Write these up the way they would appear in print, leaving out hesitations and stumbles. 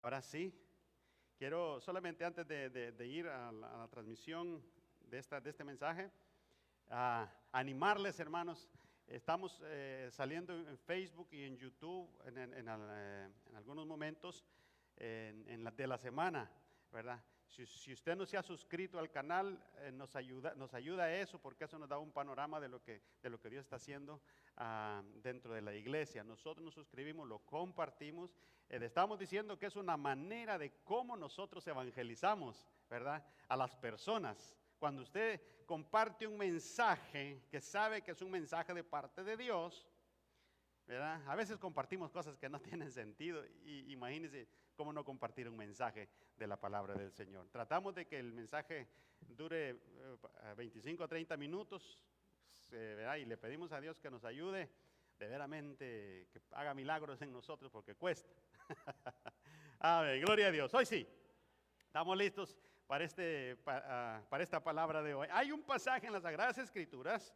Ahora sí, quiero solamente antes de ir a la transmisión de este mensaje, animarles, hermanos. Estamos saliendo en Facebook y en YouTube en algunos momentos de la semana, ¿verdad? Si usted no se ha suscrito al canal, nos ayuda eso, porque eso nos da un panorama de lo que Dios está haciendo dentro de la iglesia. Nosotros nos suscribimos, lo compartimos. Estamos diciendo que es una manera de cómo nosotros evangelizamos, ¿verdad?, a las personas. Cuando usted comparte un mensaje que sabe que es un mensaje de parte de Dios, ¿verdad? A veces compartimos cosas que no tienen sentido, y imagínense cómo no compartir un mensaje de la palabra del Señor. Tratamos de que el mensaje dure 25 a 30 minutos, ¿verdad? Y le pedimos a Dios que nos ayude de veramente, que haga milagros en nosotros, porque cuesta. Amén, gloria a Dios. Hoy sí, estamos listos para esta palabra de hoy. Hay un pasaje en las Sagradas Escrituras.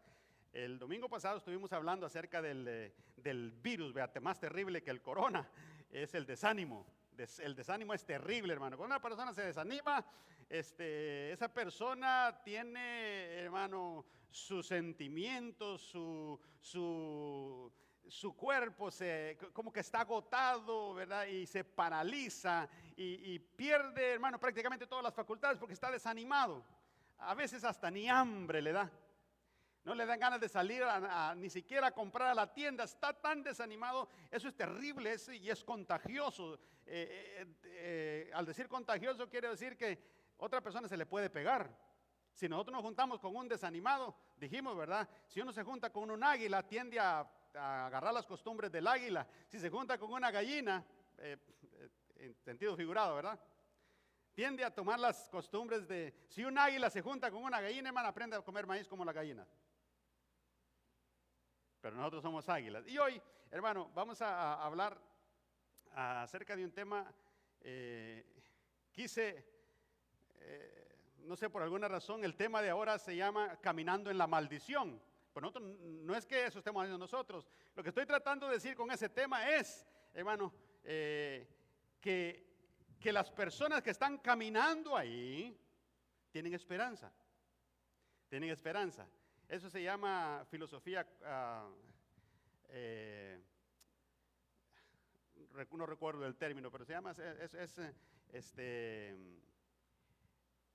El domingo pasado estuvimos hablando acerca del virus, más terrible que el corona, es el desánimo. El desánimo es terrible, hermano. Cuando una persona se desanima, esa persona tiene, hermano, sus sentimientos, su cuerpo como que está agotado, ¿verdad? Y se paraliza y pierde, hermano, prácticamente todas las facultades porque está desanimado. A veces hasta ni hambre le da. No le dan ganas de salir ni siquiera a comprar a la tienda. Está tan desanimado. Eso es terrible y es contagioso. Al decir contagioso quiere decir que otra persona se le puede pegar. Si nosotros nos juntamos con un desanimado, dijimos, ¿verdad? Si uno se junta con un águila, tiende a agarrar las costumbres del águila. Si se junta con una gallina, en sentido figurado, ¿verdad?, tiende a tomar las costumbres si un águila se junta con una gallina, hermano, aprende a comer maíz como la gallina. Pero nosotros somos águilas. Y hoy, hermano, vamos a hablar acerca de un tema. No sé, por alguna razón, el tema de ahora se llama Caminando en la Maldición. Pero nosotros, no es que eso estemos haciendo nosotros. Lo que estoy tratando de decir con ese tema es, hermano, que las personas que están caminando ahí tienen esperanza. Tienen esperanza. Eso se llama filosofía, no recuerdo el término, pero se llama,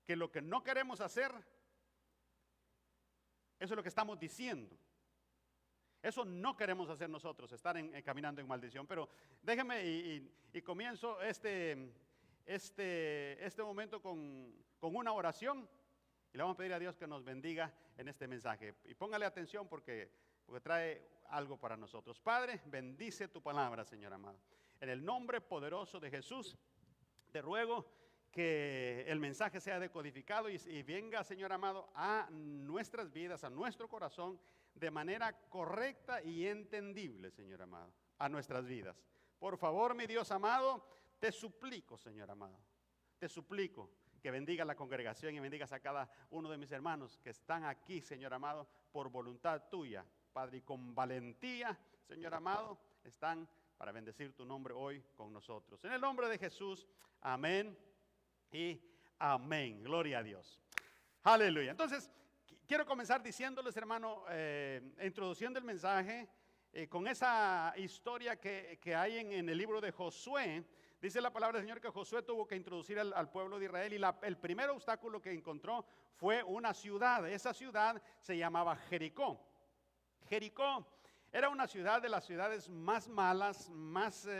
que lo que no queremos hacer, eso es lo que estamos diciendo. Eso no queremos hacer nosotros, estar caminando en maldición. Pero déjenme y comienzo este momento con una oración. Y le vamos a pedir a Dios que nos bendiga en este mensaje. Y póngale atención porque trae algo para nosotros. Padre, bendice tu palabra, Señor amado. En el nombre poderoso de Jesús, te ruego que el mensaje sea decodificado y venga, Señor amado, a nuestras vidas, a nuestro corazón, de manera correcta y entendible, Señor amado, a nuestras vidas. Por favor, mi Dios amado, te suplico, Señor amado, te suplico que bendiga la congregación y bendigas a cada uno de mis hermanos que están aquí, Señor amado, por voluntad tuya, Padre, y con valentía, Señor amado, están para bendecir tu nombre hoy con nosotros. En el nombre de Jesús, amén y amén. Gloria a Dios. Aleluya. Entonces, quiero comenzar diciéndoles, hermano, introduciendo el mensaje con esa historia que hay en el libro de Josué. Dice la palabra del Señor que Josué tuvo que introducir al pueblo de Israel y el primer obstáculo que encontró fue una ciudad. Esa ciudad se llamaba Jericó. Jericó era una ciudad de las ciudades más malas,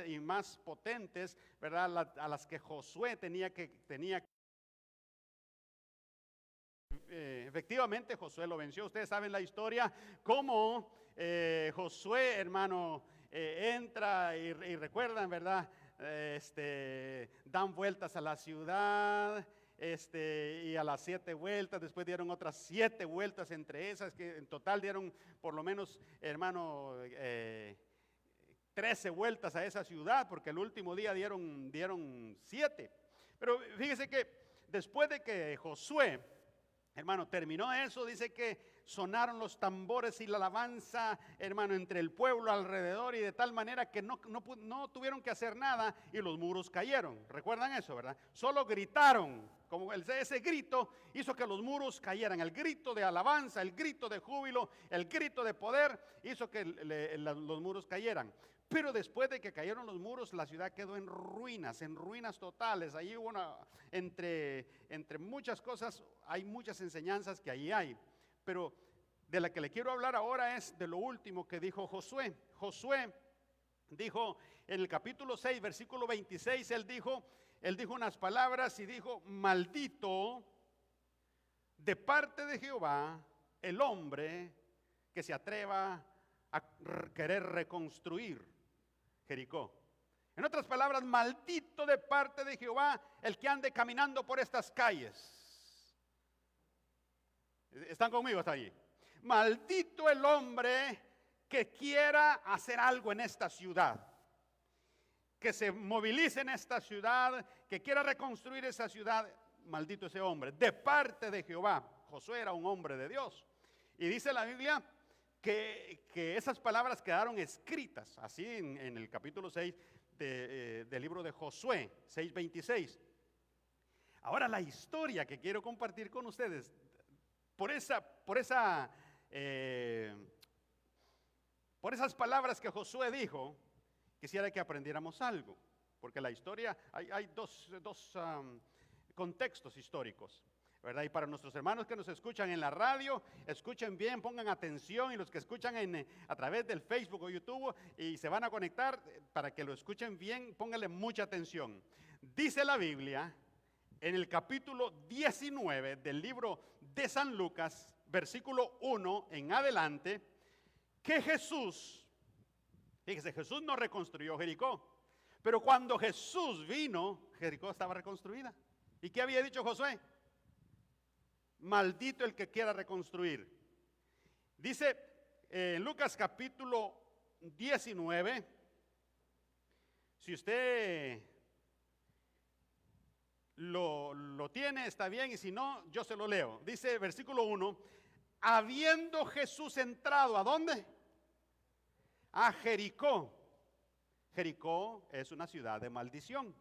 y más potentes, ¿verdad? A las que Josué tenía que efectivamente Josué lo venció. Ustedes saben la historia, cómo Josué, hermano, entra y recuerdan, ¿verdad? Dan vueltas a la ciudad, y a las 7 vueltas, después dieron otras 7 vueltas entre esas, que en total dieron por lo menos, hermano, 13 vueltas a esa ciudad, porque el último día dieron 7. Pero fíjese que después de que Josué, hermano, terminó eso, dice que sonaron los tambores y la alabanza, hermano, entre el pueblo alrededor, y de tal manera que no tuvieron que hacer nada y los muros cayeron. ¿Recuerdan eso, verdad? Solo gritaron, como ese grito hizo que los muros cayeran. El grito de alabanza, el grito de júbilo, el grito de poder hizo que los muros cayeran. Pero después de que cayeron los muros, la ciudad quedó en ruinas totales. Allí hubo entre muchas cosas, hay muchas enseñanzas que allí hay. Pero de la que le quiero hablar ahora es de lo último que dijo Josué. Josué dijo en el capítulo 6, versículo 26, él dijo unas palabras y dijo: maldito de parte de Jehová el hombre que se atreva a querer reconstruir Jericó. En otras palabras, maldito de parte de Jehová el que ande caminando por estas calles. ¿Están conmigo hasta allí? Maldito el hombre que quiera hacer algo en esta ciudad, que se movilice en esta ciudad, que quiera reconstruir esa ciudad. Maldito ese hombre, de parte de Jehová. Josué era un hombre de Dios. Y dice la Biblia que esas palabras quedaron escritas así en el capítulo 6 del libro de Josué, 6:26. Ahora la historia que quiero compartir con ustedes, por esas palabras que Josué dijo, quisiera que aprendiéramos algo, porque la historia, hay dos contextos históricos, ¿verdad? Y para nuestros hermanos que nos escuchan en la radio, escuchen bien, pongan atención, y los que escuchan a través del Facebook o YouTube y se van a conectar, para que lo escuchen bien, pónganle mucha atención. Dice la Biblia en el capítulo 19 del libro de San Lucas, versículo 1 en adelante, que Jesús, fíjese, Jesús no reconstruyó Jericó, pero cuando Jesús vino, Jericó estaba reconstruida. ¿Y qué había dicho Josué? Maldito el que quiera reconstruir. Dice en Lucas capítulo 19, si usted lo tiene, está bien, y si no, yo se lo leo. Dice versículo 1, habiendo Jesús entrado, ¿a dónde? A Jericó. Jericó es una ciudad de maldición.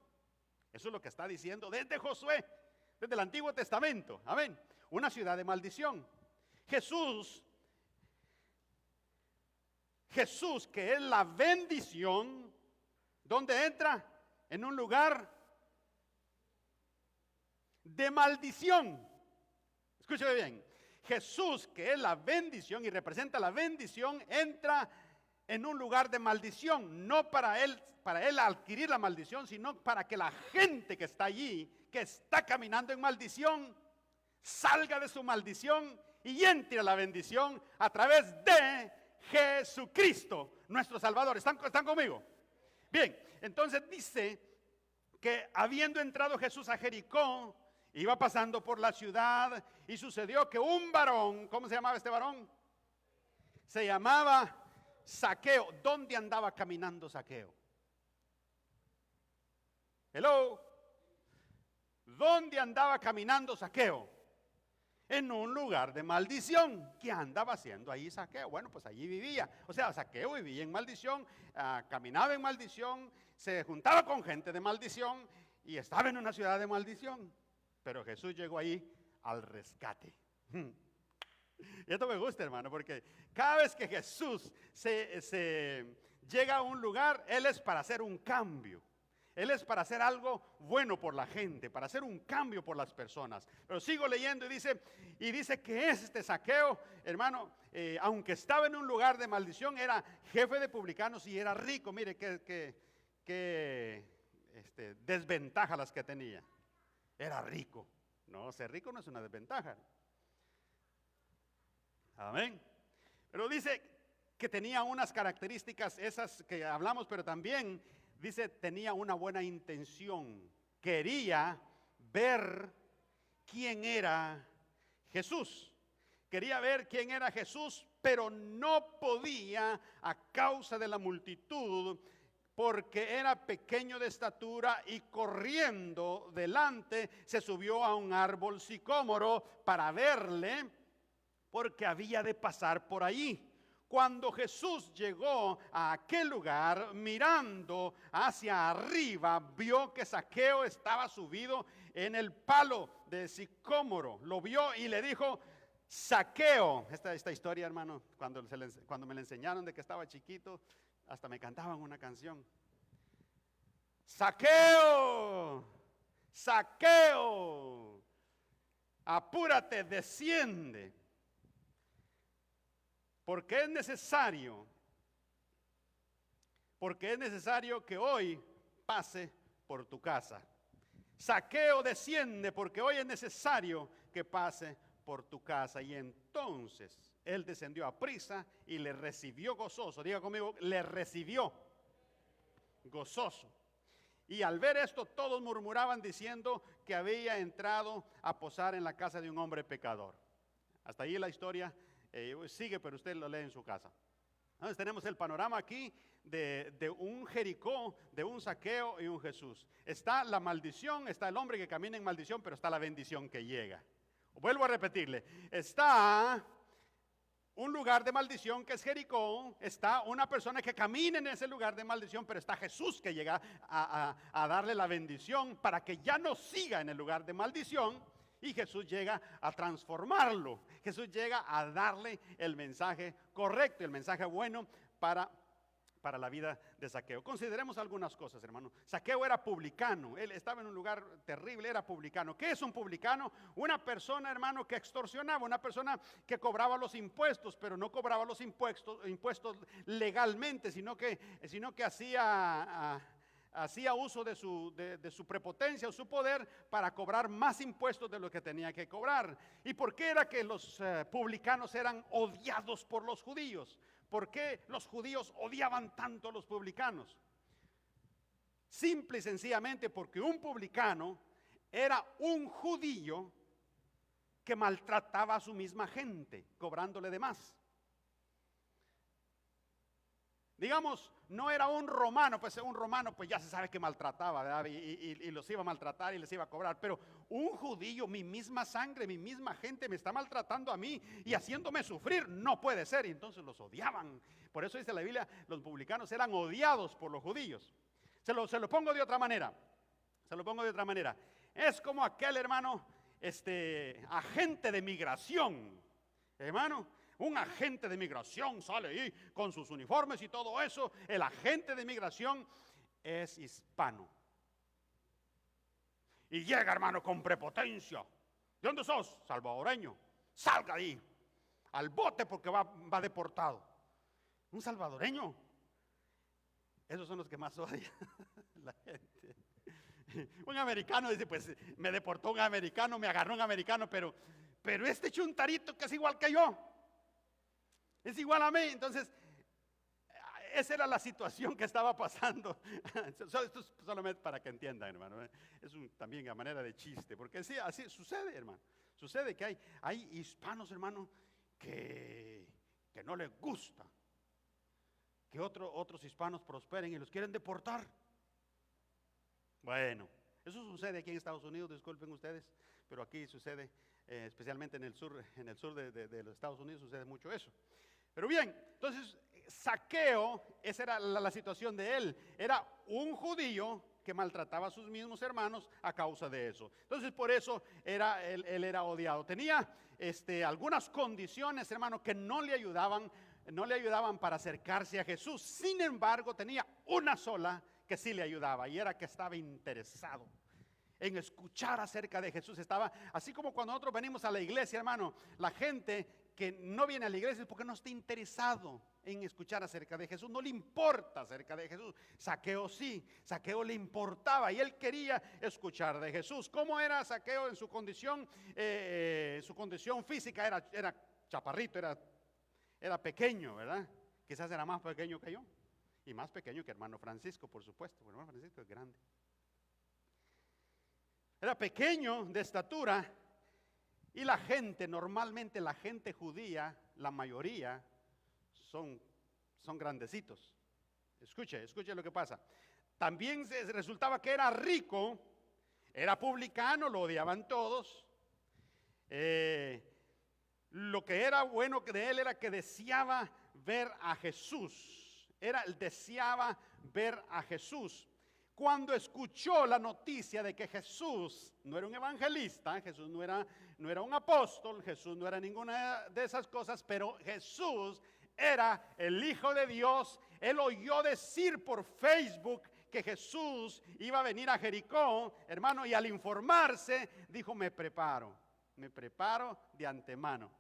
Eso es lo que está diciendo desde Josué, desde el Antiguo Testamento. Amén. Una ciudad de maldición. Jesús, que es la bendición, ¿dónde entra? En un lugar de maldición. Escúcheme bien. Jesús, que es la bendición y representa la bendición, entra en un lugar de maldición, no para él adquirir la maldición, sino para que la gente que está allí, que está caminando en maldición, salga de su maldición y entre a la bendición a través de Jesucristo, nuestro Salvador. ¿Están conmigo? Bien, entonces dice que habiendo entrado Jesús a Jericó, iba pasando por la ciudad y sucedió que un varón, ¿cómo se llamaba este varón? Se llamaba Zaqueo. ¿Dónde andaba caminando Zaqueo? Hello. ¿Dónde andaba caminando Zaqueo? En un lugar de maldición. ¿Qué andaba haciendo ahí Zaqueo? Bueno, pues allí vivía. O sea, Zaqueo vivía en maldición, caminaba en maldición, se juntaba con gente de maldición y estaba en una ciudad de maldición. Pero Jesús llegó ahí al rescate. Y esto me gusta, hermano, porque cada vez que Jesús se llega a un lugar, Él es para hacer un cambio. Él es para hacer algo bueno por la gente, para hacer un cambio por las personas. Pero sigo leyendo y dice que este Zaqueo, hermano, aunque estaba en un lugar de maldición, era jefe de publicanos y era rico. Mire qué desventaja las que tenía. Era rico. No, ser rico no es una desventaja. Amén. Pero dice que tenía unas características, esas que hablamos, pero también dice tenía una buena intención. Quería ver quién era Jesús. Quería ver quién era Jesús, pero no podía a causa de la multitud, porque era pequeño de estatura, y corriendo delante se subió a un árbol sicómoro para verle, porque había de pasar por ahí. Cuando Jesús llegó a aquel lugar, mirando hacia arriba, vio que Zaqueo estaba subido en el palo de sicómoro. Lo vio y le dijo: Zaqueo. Esta historia, hermano, cuando me la enseñaron de que estaba chiquito, hasta me cantaban una canción. Zaqueo, Zaqueo, apúrate, desciende. Porque es necesario que hoy pase por tu casa. Zaqueo, desciende, porque hoy es necesario que pase por tu casa. Y entonces él descendió a prisa y le recibió gozoso. Diga conmigo, le recibió gozoso. Y al ver esto, todos murmuraban diciendo que había entrado a posar en la casa de un hombre pecador. Hasta ahí la historia sigue, pero usted lo lee en su casa. Entonces tenemos el panorama aquí de un Jericó, de un Zaqueo y un Jesús. Está la maldición, está el hombre que camina en maldición, pero está la bendición que llega. Vuelvo a repetirle, está un lugar de maldición que es Jericó, está una persona que camina en ese lugar de maldición, pero está Jesús que llega a darle la bendición para que ya no siga en el lugar de maldición. Y Jesús llega a transformarlo. Jesús llega a darle el mensaje correcto, el mensaje bueno para la vida de Zaqueo. Consideremos algunas cosas, hermano. Zaqueo era publicano. Él estaba en un lugar terrible, era publicano. ¿Qué es un publicano? Una persona, hermano, que extorsionaba, una persona que cobraba los impuestos, pero no cobraba los impuestos legalmente, sino que hacía uso de su prepotencia o su poder para cobrar más impuestos de lo que tenía que cobrar. ¿Y por qué era que los publicanos eran odiados por los judíos? ¿Por qué los judíos odiaban tanto a los publicanos? Simple y sencillamente porque un publicano era un judío que maltrataba a su misma gente, cobrándole de más. Digamos, no era un romano pues ya se sabe que maltrataba, ¿verdad? Y los iba a maltratar y les iba a cobrar. Pero un judío, mi misma sangre, mi misma gente me está maltratando a mí y haciéndome sufrir, no puede ser. Y entonces los odiaban. Por eso dice la Biblia, los publicanos eran odiados por los judíos. Se lo pongo de otra manera. Es como aquel, hermano, agente de migración, hermano. Un agente de migración sale ahí con sus uniformes y todo eso. El agente de migración es hispano. Y llega, hermano, con prepotencia. ¿De dónde sos? Salvadoreño. Salga ahí, al bote porque va deportado. Un salvadoreño. Esos son los que más odian la gente. Un americano dice, pues me deportó un americano, me agarró un americano, pero este chuntarito que es igual que yo. Es igual a mí. Entonces, esa era la situación que estaba pasando. Esto es solamente para que entiendan, hermano. Es también a manera de chiste, porque sí, así sucede, hermano. Sucede que hay hispanos, hermano, que no les gusta que otros hispanos prosperen y los quieren deportar. Bueno, eso sucede aquí en Estados Unidos, disculpen ustedes, pero aquí sucede, especialmente en el sur de los Estados Unidos sucede mucho eso. Pero bien, entonces Zaqueo, esa era la situación de él. Era un judío que maltrataba a sus mismos hermanos a causa de eso. Entonces por eso él era odiado. Tenía algunas condiciones, hermano, que no le ayudaban para acercarse a Jesús. Sin embargo, tenía una sola que sí le ayudaba, y era que estaba interesado en escuchar acerca de Jesús. Estaba, así como cuando nosotros venimos a la iglesia, hermano, la gente que no viene a la iglesia es porque no está interesado en escuchar acerca de Jesús, no le importa acerca de Jesús. Zaqueo sí, Zaqueo le importaba y él quería escuchar de Jesús. ¿Cómo era Zaqueo en su condición? Su condición física era chaparrito, era pequeño, ¿verdad? Quizás era más pequeño que yo y más pequeño que hermano Francisco, por supuesto. Hermano Francisco es grande. Era pequeño de estatura. Y normalmente la gente judía, la mayoría, son grandecitos. Escuche lo que pasa. También resultaba que era rico, era publicano, lo odiaban todos. lo que era bueno de él era que deseaba ver a Jesús. Deseaba ver a Jesús. Cuando escuchó la noticia de que Jesús no era un evangelista, Jesús no era un apóstol, Jesús no era ninguna de esas cosas, pero Jesús era el Hijo de Dios. Él oyó decir por Facebook que Jesús iba a venir a Jericó, hermano, y al informarse dijo: me preparo de antemano.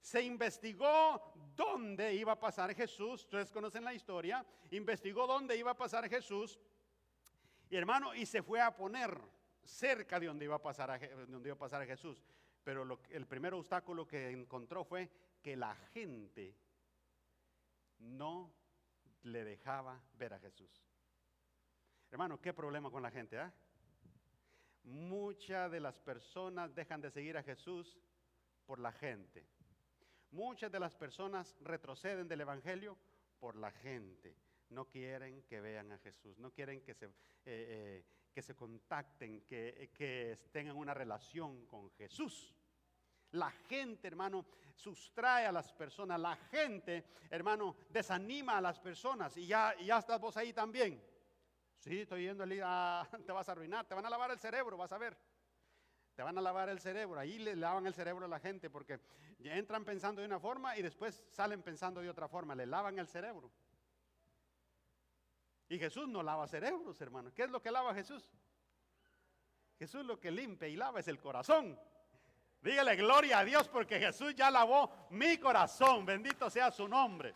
Se investigó dónde iba a pasar Jesús. Ustedes conocen la historia. Investigó dónde iba a pasar Jesús, y hermano, y se fue a poner cerca de donde iba a pasar Jesús. Pero el primer obstáculo que encontró fue que la gente no le dejaba ver a Jesús. Hermano, ¿qué problema con la gente? Muchas de las personas dejan de seguir a Jesús por la gente. Muchas de las personas retroceden del evangelio por la gente. No quieren que vean a Jesús, no quieren que se contacten, que tengan una relación con Jesús. La gente, hermano, sustrae a las personas. La gente, hermano, desanima a las personas. Y ya estás vos ahí también. Sí, estoy yendo te vas a arruinar, te van a lavar el cerebro, vas a ver. Te van a lavar el cerebro. Ahí le lavan el cerebro a la gente, porque entran pensando de una forma y después salen pensando de otra forma. Le lavan el cerebro. Y Jesús no lava cerebros, hermano. ¿Qué es lo que lava Jesús? Jesús lo que limpia y lava es el corazón. Dígale gloria a Dios, porque Jesús ya lavó mi corazón. Bendito sea su nombre.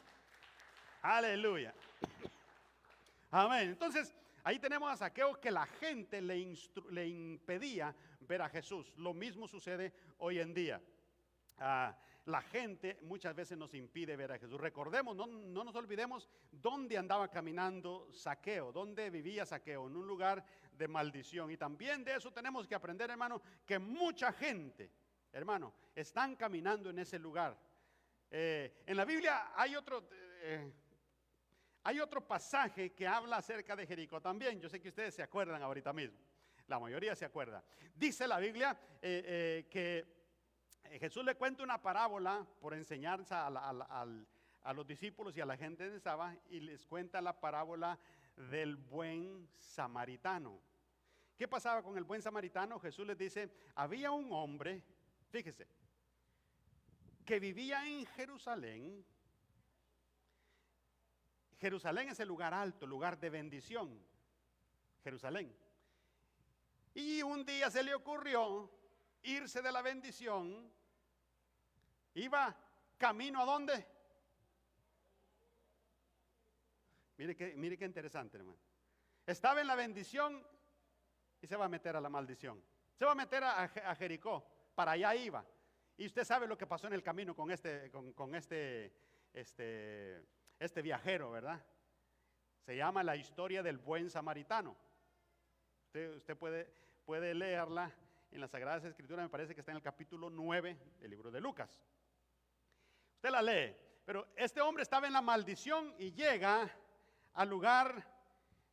Aleluya. Amén. Entonces, ahí tenemos a Zaqueo, que la gente le impedía ver a Jesús. Lo mismo sucede hoy en día. La gente muchas veces nos impide ver a Jesús. Recordemos, no nos olvidemos dónde andaba caminando Zaqueo, dónde vivía Zaqueo, en un lugar de maldición. Y también de eso tenemos que aprender, hermano, que mucha gente, hermano, están caminando en ese lugar. En la Biblia hay otro pasaje que habla acerca de Jericó también. Yo sé que ustedes se acuerdan ahorita mismo. La mayoría se acuerda. Dice la Biblia que Jesús le cuenta una parábola por enseñanza a los discípulos y a la gente de Saba, y les cuenta la parábola del buen samaritano. ¿Qué pasaba con el buen samaritano? Jesús les dice: había un hombre, fíjese, que vivía en Jerusalén. Jerusalén es el lugar alto, lugar de bendición. Jerusalén. Y un día se le ocurrió irse de la bendición. Iba camino ¿a dónde? Mire qué interesante, hermano. Estaba en la bendición y se va a meter a la maldición. Se va a meter a Jericó. Para allá iba. Y usted sabe lo que pasó en el camino con este viajero, ¿verdad? Se llama la historia del buen samaritano. Usted puede leerla en las Sagradas Escrituras. Me parece que está en el capítulo 9 del libro de Lucas. Usted la lee. Pero este hombre estaba en la maldición y llega al lugar,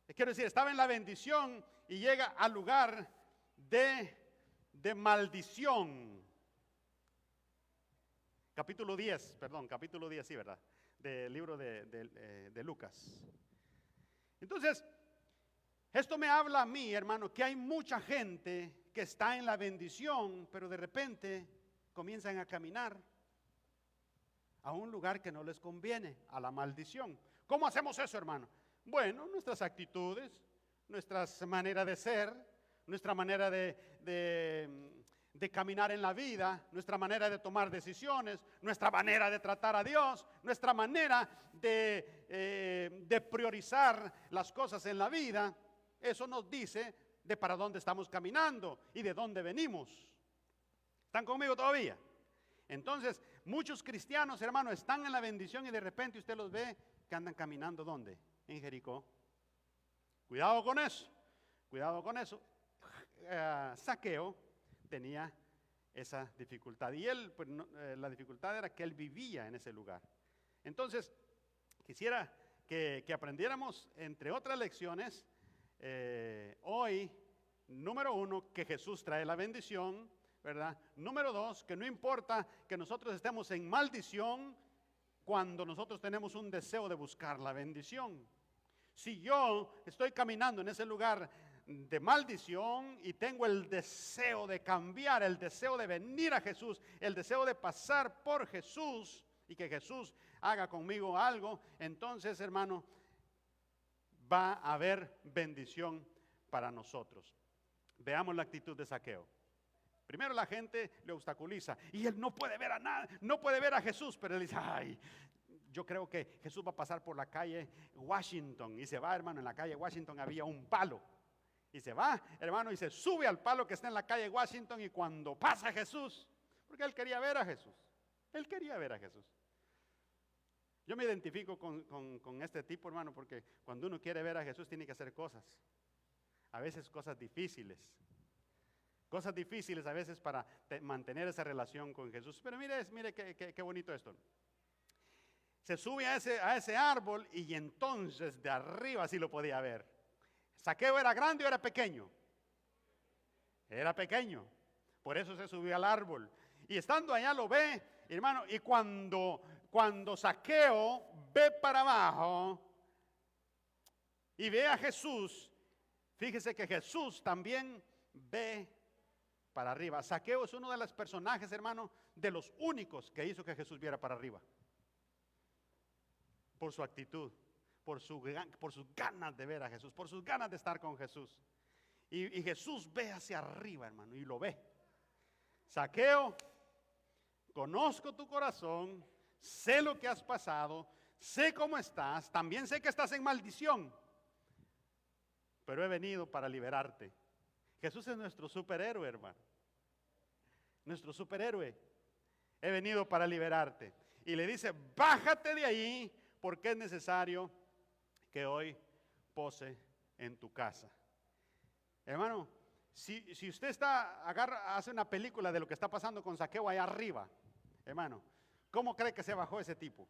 estaba en la bendición y llega al lugar de maldición. Capítulo 10, sí, ¿verdad? Del libro de Lucas. Entonces, esto me habla a mí, hermano, que hay mucha gente que está en la bendición, pero de repente comienzan a caminar a un lugar que no les conviene, a la maldición. ¿Cómo hacemos eso, hermano? Bueno, nuestras actitudes, nuestras maneras de ser, nuestra manera de caminar en la vida, nuestra manera de tomar decisiones, nuestra manera de tratar a Dios, nuestra manera de priorizar las cosas en la vida. Eso nos dice de para dónde estamos caminando y de dónde venimos. ¿Están conmigo todavía? Entonces, muchos cristianos, hermanos, están en la bendición y de repente usted los ve que andan caminando ¿dónde? En Jericó. Cuidado con eso, cuidado con eso. Zaqueo tenía esa dificultad y él, pues, la dificultad era que él vivía en ese lugar. Entonces, quisiera que aprendiéramos, entre otras lecciones, hoy, número 1, que Jesús trae la bendición. ¿verdad? Número dos, que no importa que nosotros estemos en maldición cuando nosotros tenemos un deseo de buscar la bendición. Si yo estoy caminando en ese lugar de maldición y tengo el deseo de cambiar, el deseo de venir a Jesús, el deseo de pasar por Jesús y que Jesús haga conmigo algo, entonces, hermano, va a haber bendición para nosotros. Veamos la actitud de Zaqueo. Primero la gente le obstaculiza y él no puede ver a nada, no puede ver a Jesús, pero él dice, ay, yo creo que Jesús va a pasar por la calle Washington. Y se va, hermano, en la calle Washington había un palo. Y se va, hermano, y se sube al palo que está en la calle Washington. Y cuando pasa Jesús, porque él quería ver a Jesús. Él quería ver a Jesús. Yo me identifico con este tipo, hermano, porque cuando uno quiere ver a Jesús tiene que hacer cosas. A veces cosas difíciles. Cosas difíciles a veces para mantener esa relación con Jesús. Pero mire qué bonito esto. Se sube a ese árbol y entonces de arriba sí lo podía ver. ¿Zaqueo era grande o era pequeño? Era pequeño. Por eso se subió al árbol. Y estando allá lo ve, hermano, y cuando Zaqueo ve para abajo y ve a Jesús, fíjese que Jesús también ve para arriba. Zaqueo es uno de los personajes, hermano, de los únicos que hizo que Jesús viera para arriba. Por su actitud, por sus ganas de ver a Jesús, por sus ganas de estar con Jesús. Y Jesús ve hacia arriba, hermano, y lo ve. Zaqueo, conozco tu corazón, sé lo que has pasado, sé cómo estás, también sé que estás en maldición, pero he venido para liberarte. Jesús es nuestro superhéroe, hermano. Nuestro superhéroe. He venido para liberarte. Y le dice, bájate de ahí, porque es necesario que hoy pose en tu casa. Hermano, si usted hace una película de lo que está pasando con Zaqueo allá arriba, hermano, ¿cómo cree que se bajó ese tipo?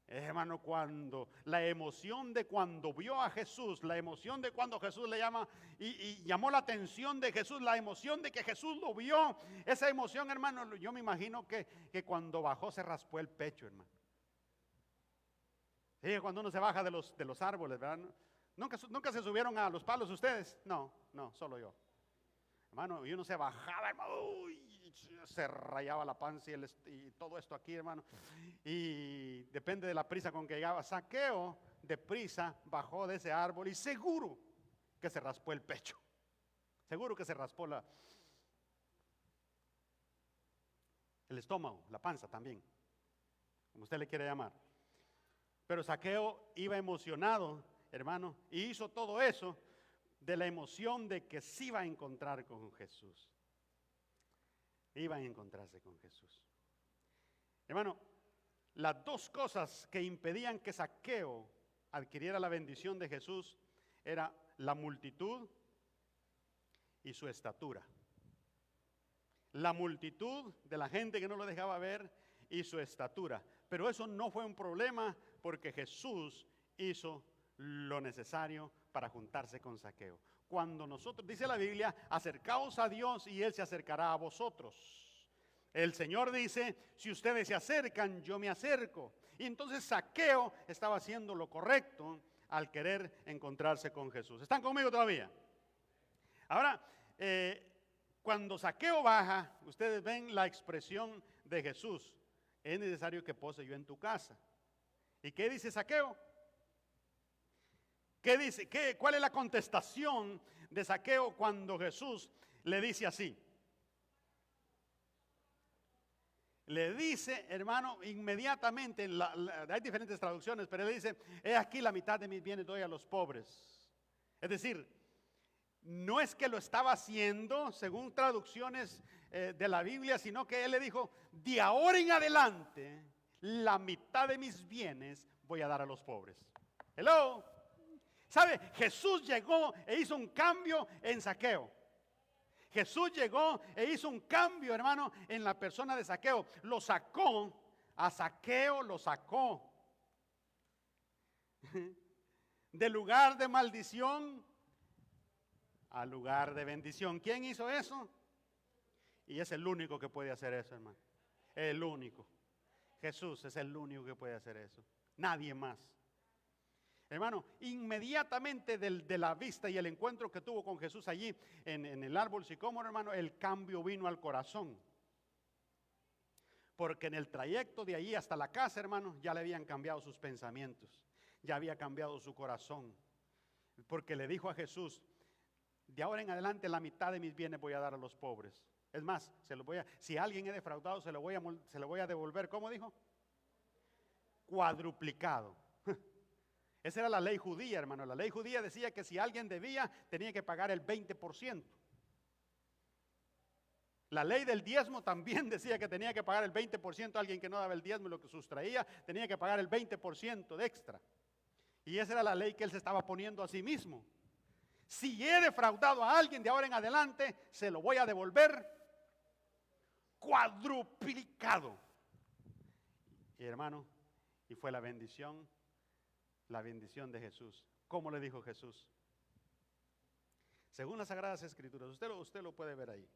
Hermano, cuando la emoción de cuando vio a Jesús, la emoción de cuando Jesús le llama y llamó la atención de Jesús, la emoción de que Jesús lo vio, esa emoción, hermano, yo me imagino que cuando bajó se raspó el pecho, hermano. Sí, cuando uno se baja de los árboles, ¿verdad? ¿Nunca se subieron a los palos ustedes? No, solo yo. Hermano, y uno se bajaba, hermano, se rayaba la panza y todo esto aquí, hermano. Y depende de la prisa con que llegaba. Zaqueo, de prisa, bajó de ese árbol y seguro que se raspó el pecho. Seguro que se raspó el estómago, la panza también, como usted le quiere llamar. Pero Zaqueo iba emocionado, hermano, y hizo todo eso de la emoción de que se iba a encontrar con Jesús. Iba a encontrarse con Jesús. Hermano, las dos cosas que impedían que Zaqueo adquiriera la bendición de Jesús era la multitud y su estatura. La multitud de la gente que no lo dejaba ver y su estatura. Pero eso no fue un problema porque Jesús hizo lo necesario para juntarse con Zaqueo. Cuando nosotros, dice la Biblia, acercaos a Dios y Él se acercará a vosotros. El Señor dice, si ustedes se acercan, yo me acerco. Y entonces Zaqueo estaba haciendo lo correcto al querer encontrarse con Jesús. ¿Están conmigo todavía? Ahora, cuando Zaqueo baja, ustedes ven la expresión de Jesús. Es necesario que pose yo en tu casa. ¿Y qué dice Zaqueo? ¿Qué dice? ¿Cuál es la contestación de Zaqueo cuando Jesús le dice así? Le dice, hermano, inmediatamente, hay diferentes traducciones, pero él dice, he aquí la mitad de mis bienes doy a los pobres. Es decir, no es que lo estaba haciendo según traducciones de la Biblia, sino que él le dijo, de ahora en adelante, la mitad de mis bienes voy a dar a los pobres. Hello. ¿Sabe? Jesús llegó e hizo un cambio en Zaqueo. Jesús llegó e hizo un cambio, hermano, en la persona de Zaqueo. Lo sacó, a Zaqueo lo sacó del lugar de maldición al lugar de bendición. ¿Quién hizo eso? Y es el único que puede hacer eso, hermano. El único. Jesús es el único que puede hacer eso. Nadie más. Hermano, inmediatamente de la vista y el encuentro que tuvo con Jesús allí en el árbol sicómoro, hermano, el cambio vino al corazón. Porque en el trayecto de allí hasta la casa, hermano, ya le habían cambiado sus pensamientos. Ya había cambiado su corazón. Porque le dijo a Jesús: de ahora en adelante la mitad de mis bienes voy a dar a los pobres. Es más, si alguien he defraudado, se lo voy a devolver. ¿Cómo dijo? Cuadruplicado. Esa era la ley judía, hermano. La ley judía decía que si alguien debía, tenía que pagar el 20%. La ley del diezmo también decía que tenía que pagar el 20%. Alguien que no daba el diezmo y lo que sustraía, tenía que pagar el 20% de extra. Y esa era la ley que él se estaba poniendo a sí mismo. Si he defraudado a alguien, de ahora en adelante, se lo voy a devolver cuadruplicado. Y hermano, y fue la bendición de Jesús. ¿Cómo le dijo Jesús? Según las Sagradas Escrituras, usted lo puede ver ahí.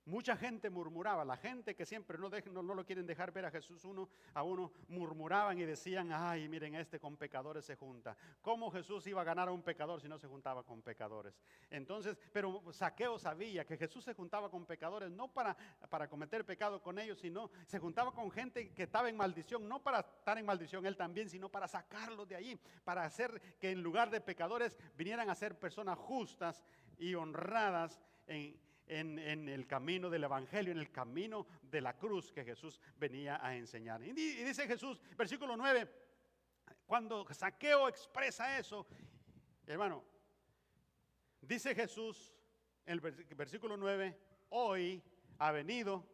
Mucha gente murmuraba, la gente que siempre no lo quieren dejar ver a Jesús a uno, murmuraban y decían: ay, miren, este con pecadores se junta. ¿Cómo Jesús iba a ganar a un pecador si no se juntaba con pecadores? Entonces, pero Zaqueo sabía que Jesús se juntaba con pecadores no para cometer pecado con ellos, sino se juntaba con gente que estaba en maldición, no para estar en maldición él también, sino para sacarlos de allí, para hacer que en lugar de pecadores vinieran a ser personas justas y honradas en el camino del evangelio, en el camino de la cruz que Jesús venía a enseñar. Y dice Jesús, versículo 9, cuando Zaqueo expresa eso, hermano, dice Jesús en el versículo 9: hoy ha venido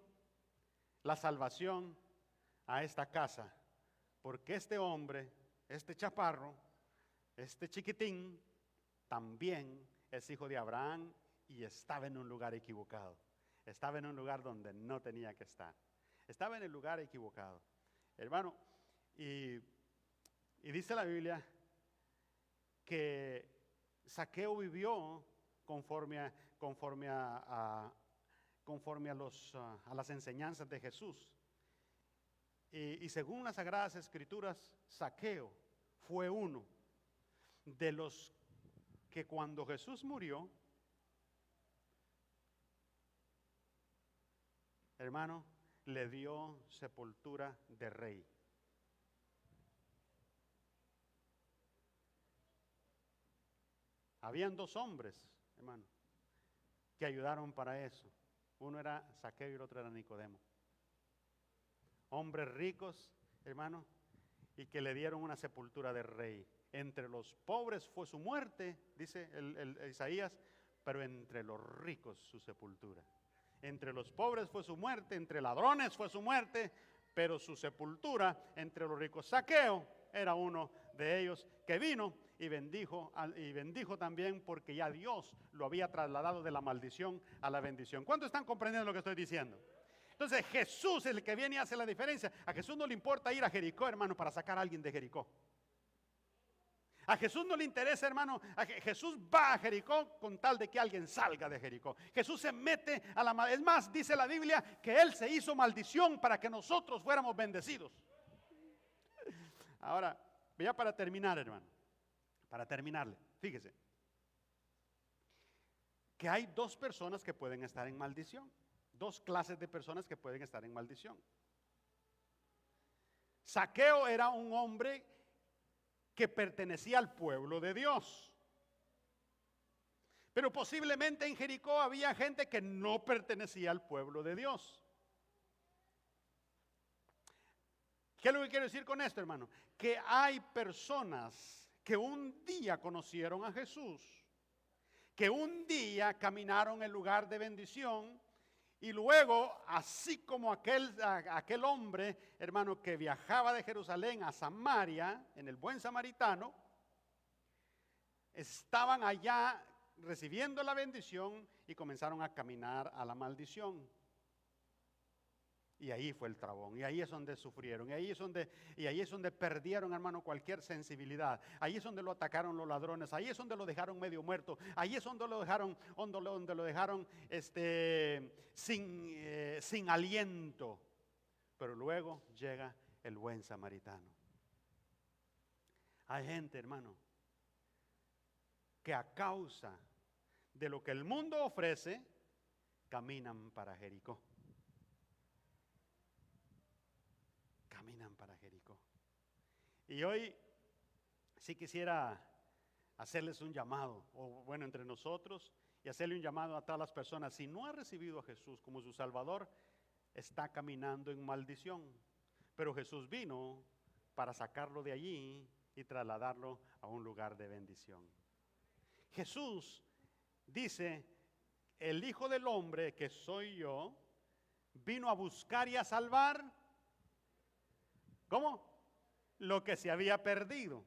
la salvación a esta casa, porque este hombre, este chaparro, este chiquitín, también es hijo de Abraham y estaba en un lugar equivocado. Estaba en un lugar donde no tenía que estar. Estaba en el lugar equivocado. Hermano, y dice la Biblia que Zaqueo vivió conforme a las enseñanzas de Jesús. Y según las Sagradas Escrituras, Zaqueo fue uno de los que cuando Jesús murió, hermano, le dio sepultura de rey. Habían dos hombres, hermano, que ayudaron para eso. Uno era Zaqueo y el otro era Nicodemo. Hombres ricos, hermano, y que le dieron una sepultura de rey. Entre los pobres fue su muerte, dice el Isaías, pero entre los ricos su sepultura. Entre los pobres fue su muerte, entre ladrones fue su muerte, pero su sepultura entre los ricos. Zaqueo era uno de ellos que vino y bendijo también, porque ya Dios lo había trasladado de la maldición a la bendición. ¿Cuántos están comprendiendo lo que estoy diciendo? Entonces Jesús es el que viene y hace la diferencia. A Jesús no le importa ir a Jericó, hermano, para sacar a alguien de Jericó. A Jesús no le interesa, hermano. Jesús va a Jericó con tal de que alguien salga de Jericó. Jesús se mete a la maldición. Es más, dice la Biblia que Él se hizo maldición para que nosotros fuéramos bendecidos. Ahora, ya para terminar, hermano, para terminarle, fíjese que hay dos personas que pueden estar en maldición. Dos clases de personas que pueden estar en maldición. Zaqueo era un hombre que pertenecía al pueblo de Dios. Pero posiblemente en Jericó había gente que no pertenecía al pueblo de Dios. ¿Qué es lo que quiero decir con esto, hermano? Que hay personas que un día conocieron a Jesús, que un día caminaron el lugar de bendición, y luego, así como aquel hombre, hermano, que viajaba de Jerusalén a Samaria, en el buen samaritano, estaban allá recibiendo la bendición y comenzaron a caminar a la maldición. Y ahí fue el trabón, y ahí es donde sufrieron, y ahí es donde perdieron, hermano, cualquier sensibilidad. Ahí es donde lo atacaron los ladrones, ahí es donde lo dejaron medio muerto, ahí es donde lo dejaron, donde lo dejaron sin aliento. Pero luego llega el buen samaritano. Hay gente, hermano, que a causa de lo que el mundo ofrece, caminan para Jericó. Caminan para Jericó. Y hoy sí quisiera hacerles un llamado, o bueno, entre nosotros, y hacerle un llamado a todas las personas. Si no ha recibido a Jesús como su Salvador, está caminando en maldición. Pero Jesús vino para sacarlo de allí y trasladarlo a un lugar de bendición. Jesús dice: el Hijo del Hombre, que soy yo, vino a buscar y a salvar, ¿cómo? Lo que se había perdido.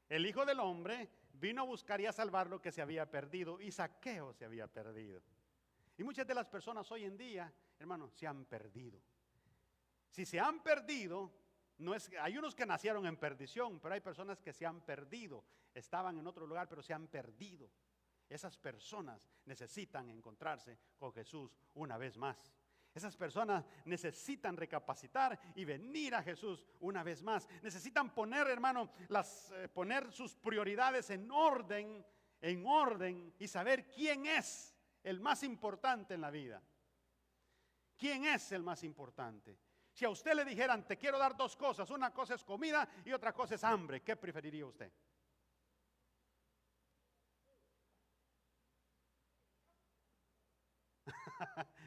El Hijo del Hombre vino a buscar y a salvar lo que se había perdido, y Zaqueo se había perdido. Y muchas de las personas hoy en día, hermano, se han perdido. Si se han perdido, hay unos que nacieron en perdición, pero hay personas que se han perdido. Estaban en otro lugar, pero se han perdido. Esas personas necesitan encontrarse con Jesús una vez más. Esas personas necesitan recapacitar y venir a Jesús una vez más. Necesitan poner, hermano, poner sus prioridades en orden y saber quién es el más importante en la vida. ¿Quién es el más importante? Si a usted le dijeran: te quiero dar dos cosas, una cosa es comida y otra cosa es hambre, ¿qué preferiría usted?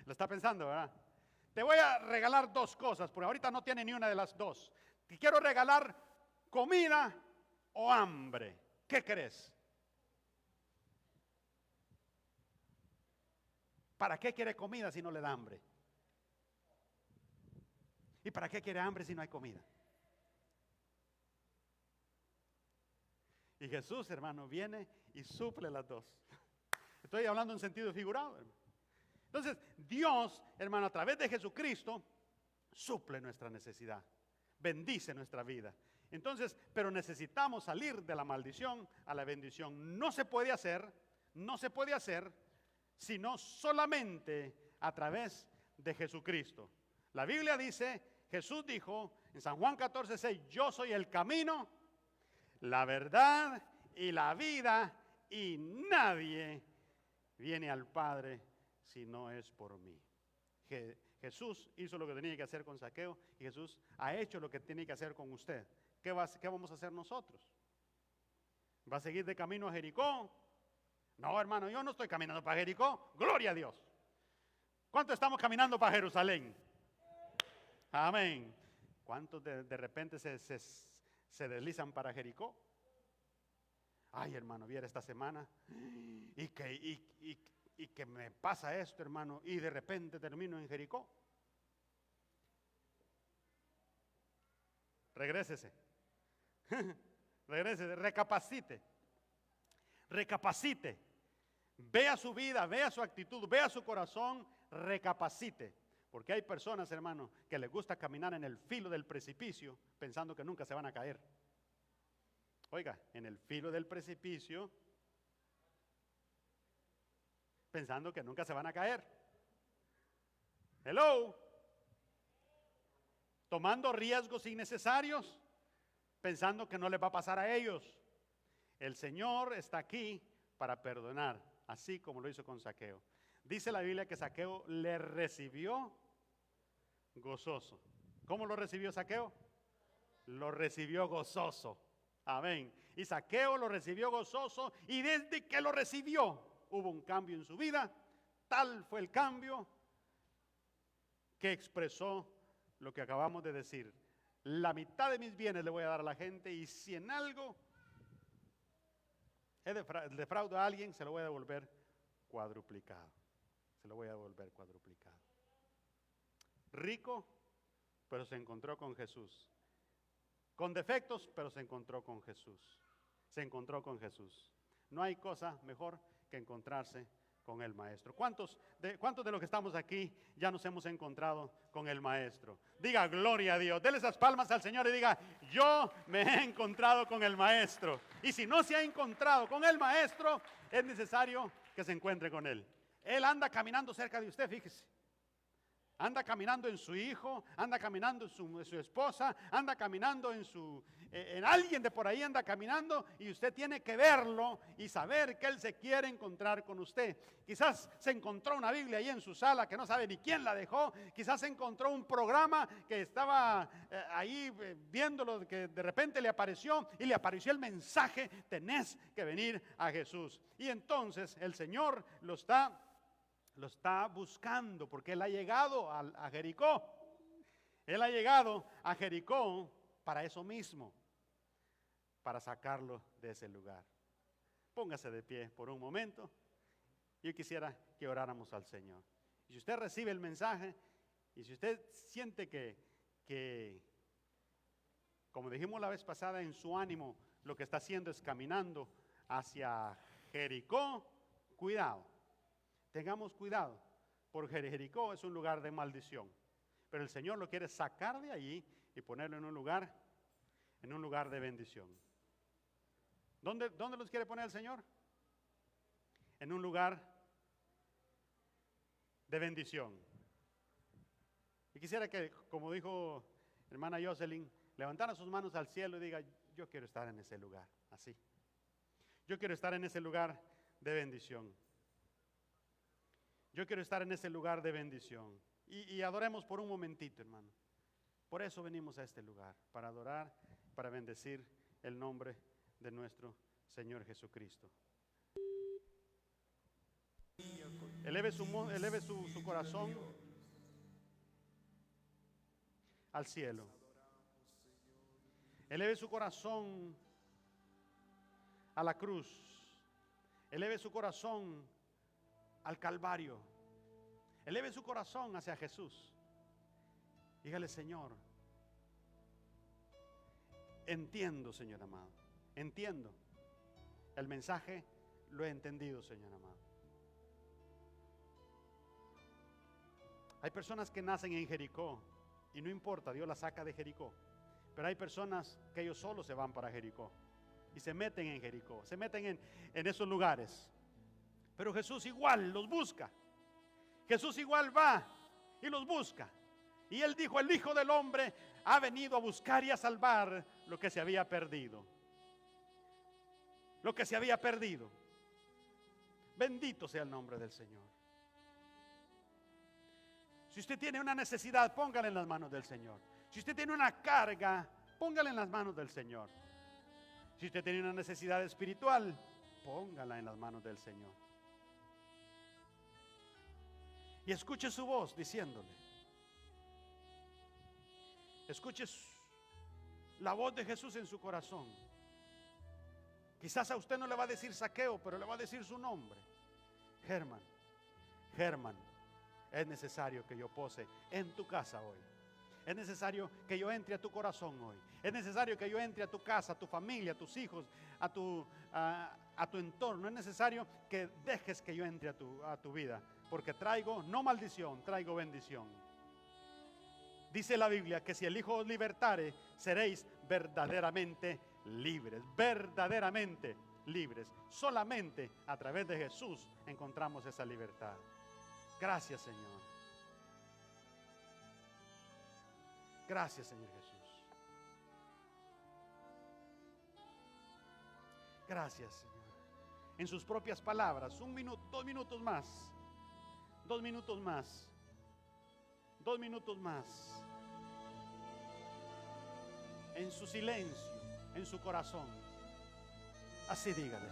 Lo está pensando, ¿verdad? Te voy a regalar dos cosas, porque ahorita no tiene ni una de las dos. Te quiero regalar comida o hambre. ¿Qué crees? ¿Para qué quiere comida si no le da hambre? ¿Y para qué quiere hambre si no hay comida? Y Jesús, hermano, viene y suple las dos. Estoy hablando en sentido figurado, hermano. Entonces, Dios, hermano, a través de Jesucristo, suple nuestra necesidad, bendice nuestra vida. Entonces, pero necesitamos salir de la maldición a la bendición. No se puede hacer, sino solamente a través de Jesucristo. La Biblia dice, Jesús dijo en San Juan 14:6, yo soy el camino, la verdad y la vida, y nadie viene al Padre si no es por mí. Jesús hizo lo que tenía que hacer con Zaqueo, y Jesús ha hecho lo que tiene que hacer con usted. ¿Qué vamos a hacer nosotros? ¿Va a seguir de camino a Jericó? No, hermano, yo no estoy caminando para Jericó. Gloria a Dios. ¿Cuántos estamos caminando para Jerusalén? Amén. ¿Cuántos de repente se deslizan para Jericó? Ay, hermano, viera esta semana y que me pasa esto, hermano, y de repente termino en Jericó. Regrésese. Regrésese, recapacite. Vea su vida, vea su actitud, vea su corazón, recapacite. Porque hay personas, hermano, que les gusta caminar en el filo del precipicio pensando que nunca se van a caer. Oiga, en el filo del precipicio pensando que nunca se van a caer. Hello. Tomando riesgos innecesarios pensando que no les va a pasar a ellos. El Señor está aquí para perdonar, así como lo hizo con Zaqueo. Dice la Biblia que Zaqueo le recibió gozoso. ¿Cómo lo recibió Zaqueo? Lo recibió gozoso. Amén. Y Zaqueo lo recibió gozoso, y desde que lo recibió hubo un cambio en su vida. Tal fue el cambio que expresó lo que acabamos de decir. La mitad de mis bienes le voy a dar a la gente, y si en algo defraudo a alguien, se lo voy a devolver cuadruplicado. Se lo voy a devolver cuadruplicado. Rico, pero se encontró con Jesús. Con defectos, pero se encontró con Jesús. Se encontró con Jesús. No hay cosa mejor que encontrarse con el Maestro. ¿Cuántos de los que estamos aquí ya nos hemos encontrado con el Maestro? Diga gloria a Dios. Dele esas palmas al Señor y diga: yo me he encontrado con el Maestro. Y si no se ha encontrado con el Maestro, es necesario que se encuentre con Él. Él anda caminando cerca de usted, fíjese. Anda caminando en su hijo, anda caminando en su esposa, anda caminando en alguien de por ahí anda caminando, y usted tiene que verlo y saber que Él se quiere encontrar con usted. Quizás se encontró una Biblia ahí en su sala que no sabe ni quién la dejó. Quizás se encontró un programa que estaba ahí viéndolo, que de repente le apareció y le apareció el mensaje: tenés que venir a Jesús. Y entonces el Señor lo está buscando, porque Él ha llegado a Jericó. Él ha llegado a Jericó para eso mismo, para sacarlo de ese lugar. Póngase de pie por un momento. Yo quisiera que oráramos al Señor. Y si usted recibe el mensaje, y si usted siente que, como dijimos la vez pasada, en su ánimo lo que está haciendo es caminando hacia Jericó, cuidado. Tengamos cuidado, porque Jericó es un lugar de maldición, pero el Señor lo quiere sacar de allí y ponerlo en un lugar de bendición. ¿Dónde los quiere poner el Señor? En un lugar de bendición. Y quisiera que, como dijo hermana Jocelyn, levantara sus manos al cielo y diga: yo quiero estar en ese lugar, así. Yo quiero estar en ese lugar de bendición. Yo quiero estar en ese lugar de bendición. Y adoremos por un momentito, hermano. Por eso venimos a este lugar, para adorar, para bendecir el nombre de nuestro Señor Jesucristo. Eleve su corazón al cielo. Eleve su corazón a la cruz. Eleve su corazón al Calvario. Eleve su corazón hacia Jesús. Dígale: Señor, entiendo, Señor amado, entiendo. El mensaje lo he entendido, Señor amado. Hay personas que nacen en Jericó y no importa, Dios las saca de Jericó. Pero hay personas que ellos solos se van para Jericó y se meten en Jericó, se meten en esos lugares. Pero Jesús igual los busca. Jesús igual va y los busca. Y Él dijo: el Hijo del Hombre ha venido a buscar y a salvar lo que se había perdido. Lo que se había perdido. Bendito sea el nombre del Señor. Si usted tiene una necesidad, póngala en las manos del Señor. Si usted tiene una carga, póngala en las manos del Señor. Si usted tiene una necesidad espiritual, póngala en las manos del Señor. Y escuche su voz diciéndole. Escuche la voz de Jesús en su corazón. Quizás a usted no le va a decir Zaqueo, pero le va a decir su nombre. Germán, Germán, es necesario que yo pose en tu casa hoy. Es necesario que yo entre a tu corazón hoy. Es necesario que yo entre a tu casa, a tu familia, a tus hijos, a tu entorno. Es necesario que dejes que yo entre a tu vida. Porque traigo no maldición, traigo bendición. Dice la Biblia que si el Hijo os libertare, seréis verdaderamente libres. Verdaderamente libres. Solamente a través de Jesús encontramos esa libertad. Gracias, Señor. Gracias, Señor Jesús. Gracias, Señor. En sus propias palabras, 1 minuto, 2 minutos más. 2 minutos más. 2 minutos más. En su silencio, en su corazón. Así dígale.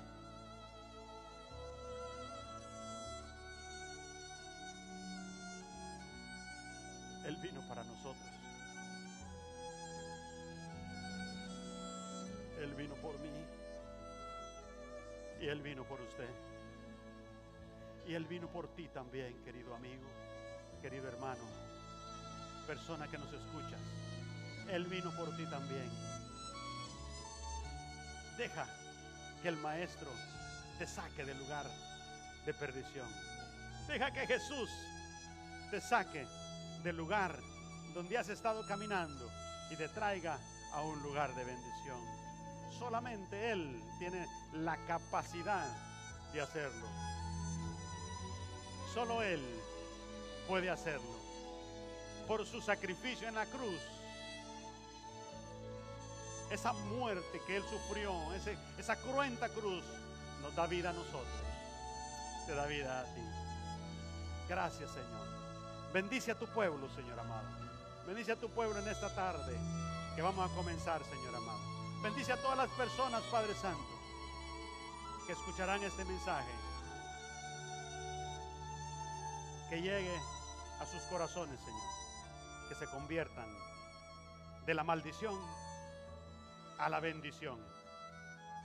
Él vino para nosotros. Él vino por mí. Y Él vino por usted. Y Él vino por ti también, querido amigo, querido hermano, persona que nos escuchas. Él vino por ti también. Deja que el Maestro te saque del lugar de perdición. Deja que Jesús te saque del lugar donde has estado caminando y te traiga a un lugar de bendición. Solamente Él tiene la capacidad de hacerlo. Solo Él puede hacerlo. Por su sacrificio en la cruz, esa muerte que Él sufrió, esa cruenta cruz, nos da vida a nosotros, te da vida a ti. Gracias, Señor. Bendice a tu pueblo, Señor amado. Bendice a tu pueblo en esta tarde que vamos a comenzar, Señor amado. Bendice a todas las personas, Padre Santo, que escucharán este mensaje, que llegue a sus corazones, Señor, que se conviertan de la maldición a la bendición.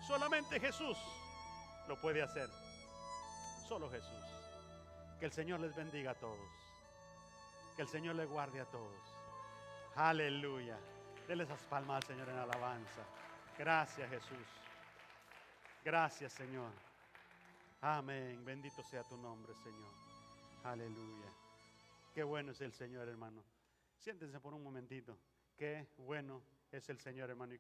Solamente Jesús lo puede hacer. Solo Jesús. Que el Señor les bendiga a todos. Que el Señor les guarde a todos. Aleluya. Denle esas palmas al Señor en alabanza. Gracias, Jesús. Gracias, Señor. Amén. Bendito sea tu nombre, Señor. Aleluya. Qué bueno es el Señor, hermano. Siéntense por un momentito. Qué bueno es el Señor, hermano. Y